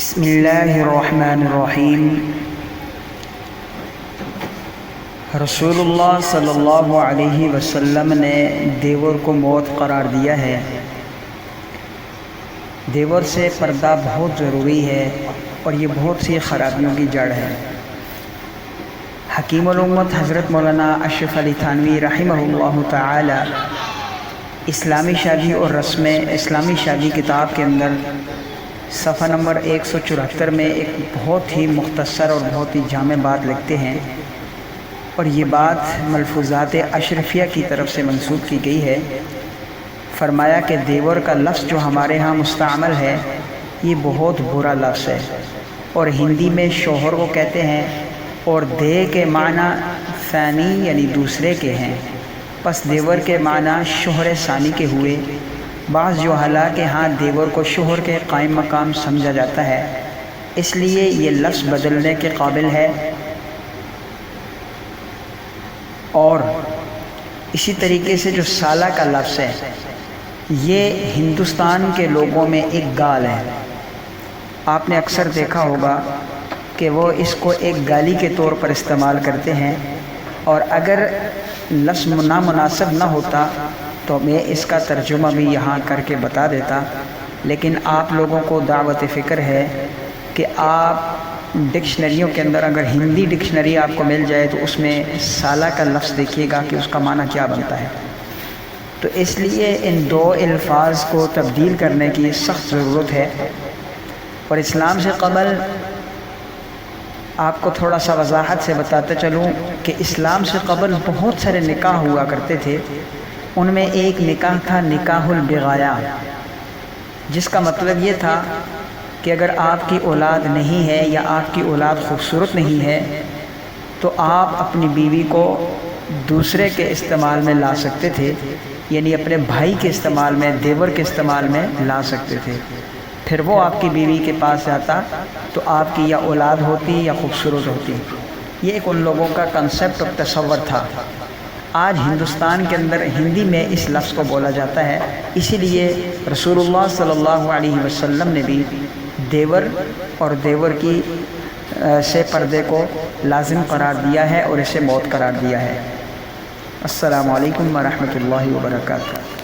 بسم اللہ الرحمن الرحیم۔ رسول اللہ صلی اللہ علیہ وسلم نے دیور کو موت قرار دیا ہے۔ دیور سے پردہ بہت ضروری ہے اور یہ بہت سی خرابیوں کی جڑ ہے۔ حکیم الامت حضرت مولانا اشرف علی تھانوی رحمہ اللہ تعالی اسلامی شادی اور رسم اسلامی شادی کتاب کے اندر صفحہ نمبر 174 میں ایک بہت ہی مختصر اور بہت ہی جامع بات لکھتے ہیں، اور یہ بات ملفوظات اشرفیہ کی طرف سے منسوب کی گئی ہے۔ فرمایا کہ دیور کا لفظ جو ہمارے ہاں مستعمل ہے یہ بہت برا لفظ ہے، اور ہندی میں شوہر کو کہتے ہیں، اور دے کے معنی ثانی یعنی دوسرے کے ہیں، پس دیور کے معنی شوہر ثانی کے ہوئے۔ بعض جہلاء کے ہاں دیور کو شوہر کے قائم مقام سمجھا جاتا ہے، اس لیے یہ لفظ بدلنے کے قابل ہے۔ اور اسی طریقے سے جو سالہ کا لفظ ہے یہ ہندوستان کے لوگوں میں ایک گال ہے۔ آپ نے اکثر دیکھا ہوگا کہ وہ اس کو ایک گالی کے طور پر استعمال کرتے ہیں، اور اگر لفظ نامناسب نہ ہوتا تو میں اس کا ترجمہ بھی یہاں کر کے بتا دیتا، لیکن آپ لوگوں کو دعوت فکر ہے کہ آپ ڈکشنریوں کے اندر اگر ہندی ڈکشنری آپ کو مل جائے تو اس میں سالہ کا لفظ دیکھیے گا کہ اس کا معنی کیا بنتا ہے۔ تو اس لیے ان دو الفاظ کو تبدیل کرنے کی سخت ضرورت ہے۔ اور اسلام سے قبل آپ کو تھوڑا سا وضاحت سے بتاتا چلوں کہ اسلام سے قبل بہت سارے نکاح ہوا کرتے تھے۔ ان میں ایک نکاح تھا نکاح البغایا، جس کا مطلب یہ تھا کہ اگر آپ کی اولاد نہیں ہے یا آپ کی اولاد خوبصورت نہیں ہے تو آپ اپنی بیوی کو دوسرے کے استعمال میں لا سکتے تھے، یعنی اپنے بھائی کے استعمال میں، دیور کے استعمال میں لا سکتے تھے۔ پھر وہ آپ کی بیوی کے پاس جاتا تو آپ کی یا اولاد ہوتی یا خوبصورت ہوتی۔ یہ ایک ان لوگوں کا کنسیپٹ اور تصور تھا۔ آج ہندوستان کے اندر ہندی میں اس لفظ کو بولا جاتا ہے، اسی لیے رسول اللہ صلی اللہ علیہ وسلم نے بھی دیور اور دیور کی سے پردے کو لازم قرار دیا ہے اور اسے موت قرار دیا ہے۔ السلام علیکم ورحمۃ اللہ وبرکاتہ۔